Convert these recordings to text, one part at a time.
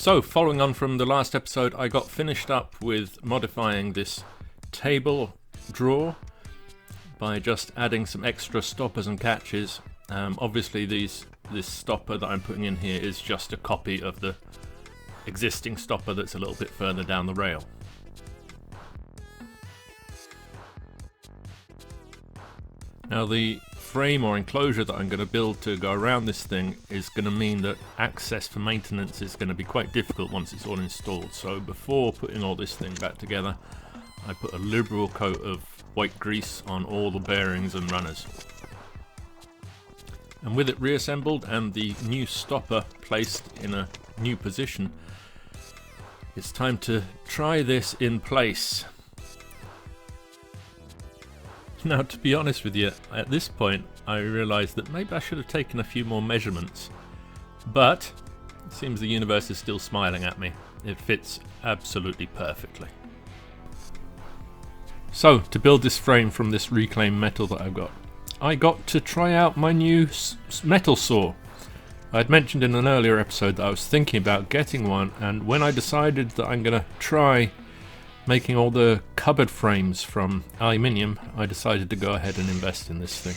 So, following on from the last episode, I got finished up with modifying this table drawer by just adding some extra stoppers and catches. Obviously this stopper that I'm putting in here is just a copy of the existing stopper that's a little bit further down the rail. Now the frame or enclosure that I'm going to build to go around this thing is going to mean that access for maintenance is going to be quite difficult once it's all installed. So before putting all this thing back together, I put a liberal coat of white grease on all the bearings and runners. And with it reassembled and the new stopper placed in a new position, it's time to try this in place. Now, to be honest with you, at this point I realised that maybe I should have taken a few more measurements, but it seems the universe is still smiling at me. It fits absolutely perfectly. So, to build this frame from this reclaimed metal that I've got, I got to try out my new metal saw. I had mentioned in an earlier episode that I was thinking about getting one, and when I decided that I'm going to try making all the cupboard frames from aluminium, I decided to go ahead and invest in this thing.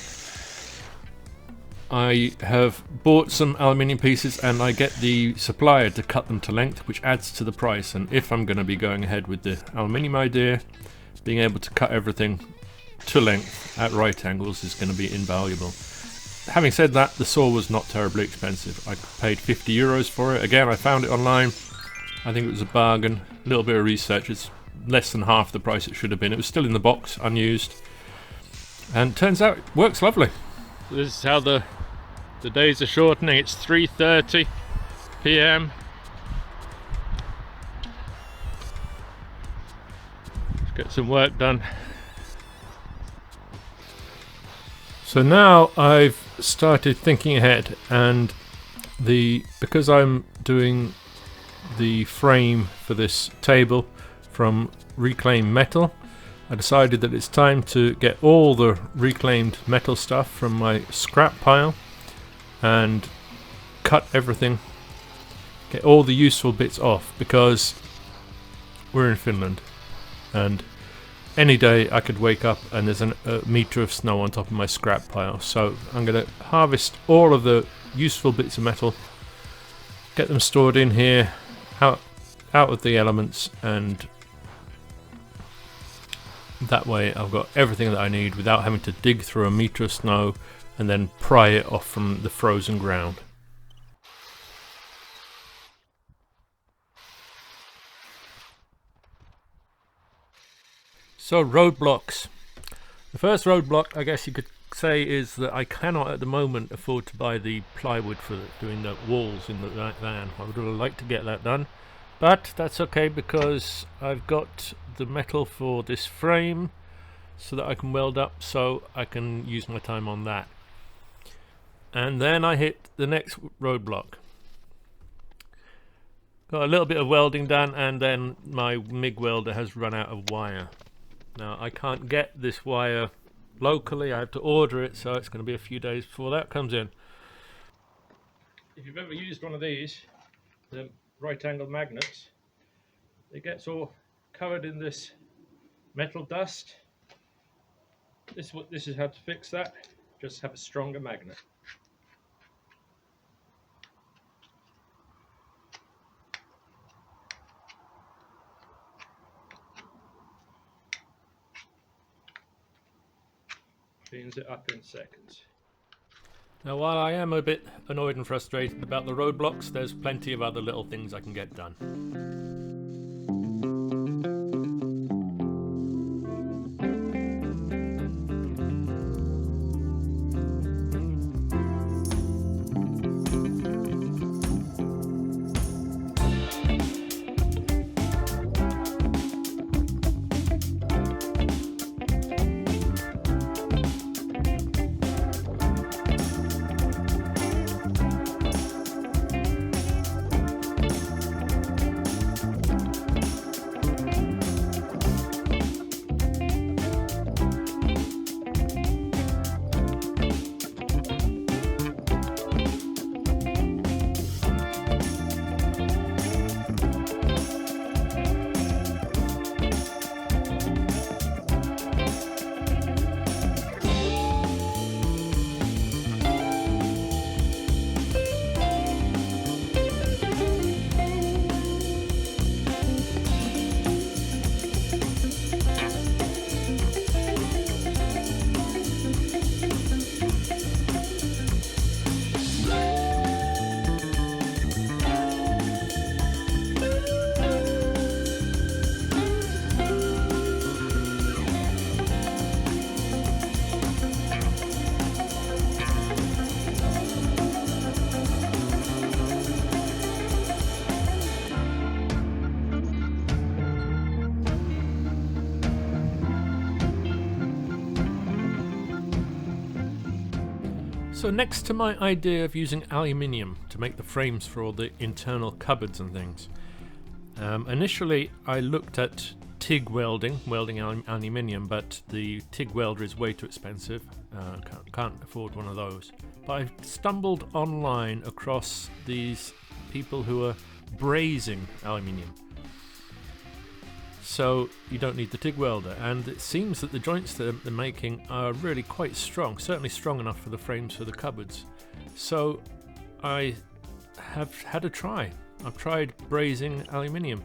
I have bought some aluminium pieces and I get the supplier to cut them to length, which adds to the price, and if I'm going to be going ahead with the aluminium idea, being able to cut everything to length at right angles is going to be invaluable. Having said that, the saw was not terribly expensive. I paid 50 euros for it. Again, I found it online. I think it was a bargain. A little bit of research. It's less than half the price it should have been. It was still in the box, unused, and turns out it works lovely. This is how the days are shortening. It's 3:30 p.m. Let's get some work done. So now I've started thinking ahead, and because I'm doing the frame for this table from reclaimed metal, I decided that it's time to get all the reclaimed metal stuff from my scrap pile and cut everything, get all the useful bits off, because we're in Finland and any day I could wake up and there's a metre of snow on top of my scrap pile. So I'm going to harvest all of the useful bits of metal, get them stored in here, out of the elements, and that way I've got everything that I need without having to dig through a metre of snow and then pry it off from the frozen ground. So, roadblocks. The first roadblock, I guess you could say, is that I cannot at the moment afford to buy the plywood for doing the walls in the van. I would really like to get that done, but that's okay because I've got the metal for this frame so that I can weld up, so I can use my time on that. And then I hit the next roadblock. Got a little bit of welding done, and then my MIG welder has run out of wire. Now I can't get this wire locally, I have to order it, so it's going to be a few days before that comes in. If you've ever used one of these, the right angle magnets, it gets all covered in this metal dust. This is how to fix that. Just have a stronger magnet. Cleans it up in seconds. Now, while I am a bit annoyed and frustrated about the roadblocks, there's plenty of other little things I can get done. So next to my idea of using aluminium to make the frames for all the internal cupboards and things, initially I looked at TIG welding aluminium, but the TIG welder is way too expensive. Can't afford one of those. But I stumbled online across these people who are brazing aluminium. So you don't need the TIG welder, and it seems that the joints that they're making are really quite strong, certainly strong enough for the frames for the cupboards. So I have had a try. I've tried brazing aluminium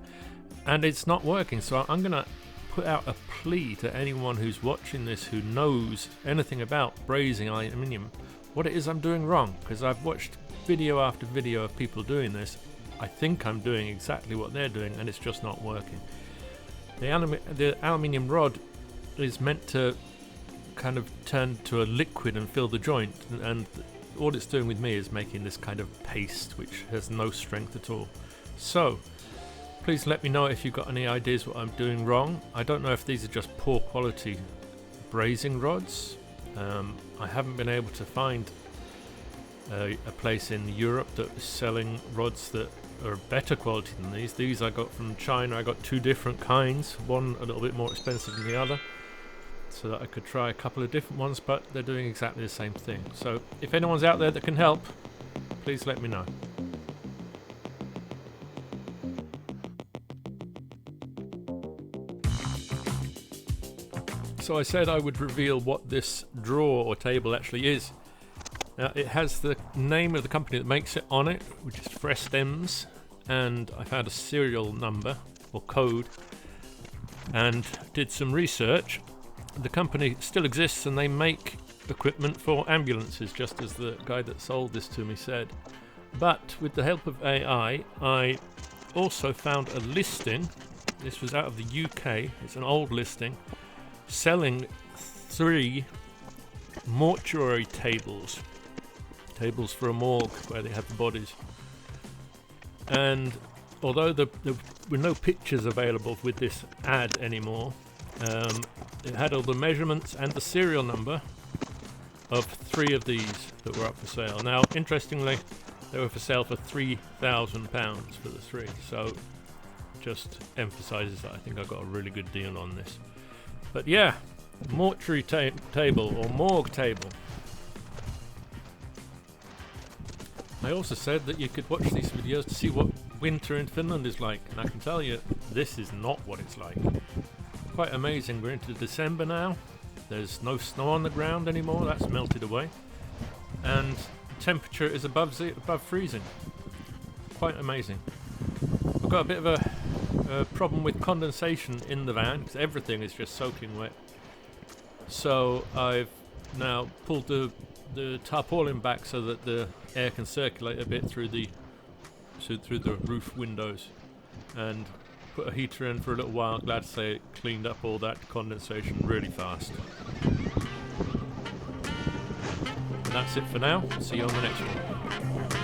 and it's not working, so I'm gonna put out a plea to anyone who's watching this who knows anything about brazing aluminium, what it is I'm doing wrong, because I've watched video after video of people doing this. I think I'm doing exactly what they're doing and it's just not working. The aluminium rod is meant to kind of turn to a liquid and fill the joint, and all it's doing with me is making this kind of paste which has no strength at all. So please let me know if you've got any ideas what I'm doing wrong. I don't know if these are just poor quality brazing rods. I haven't been able to find a place in Europe that is selling rods that are better quality than these. These I got from China. I got two different kinds, one a little bit more expensive than the other, so that I could try a couple of different ones, but they're doing exactly the same thing. So if anyone's out there that can help, please let me know. So I said I would reveal what this drawer or table actually is. Now it has the name of the company that makes it on it, which is Frestems, and I found a serial number or code and did some research. The company still exists and they make equipment for ambulances, just as the guy that sold this to me said. But with the help of AI, I also found a listing. This was out of the UK, it's an old listing, selling 3 mortuary tables for a morgue where they have the bodies. And although there were no pictures available with this ad anymore, it had all the measurements and the serial number of 3 of these that were up for sale. Now interestingly, they were for sale for £3,000 for the 3, so just emphasises that I think I got a really good deal on this. But yeah, mortuary table or morgue table. I also said that you could watch these videos to see what winter in Finland is like, and I can tell you, this is not what it's like. Quite amazing, we're into December now, there's no snow on the ground anymore, that's melted away, and temperature is above freezing. Quite amazing. I've got a bit of a problem with condensation in the van, because everything is just soaking wet. So I've now pulled the tarpaulin back so that the air can circulate a bit through the roof windows, and put a heater in for a little while. Glad to say it cleaned up all that condensation really fast. And that's it for now. See you on the next one.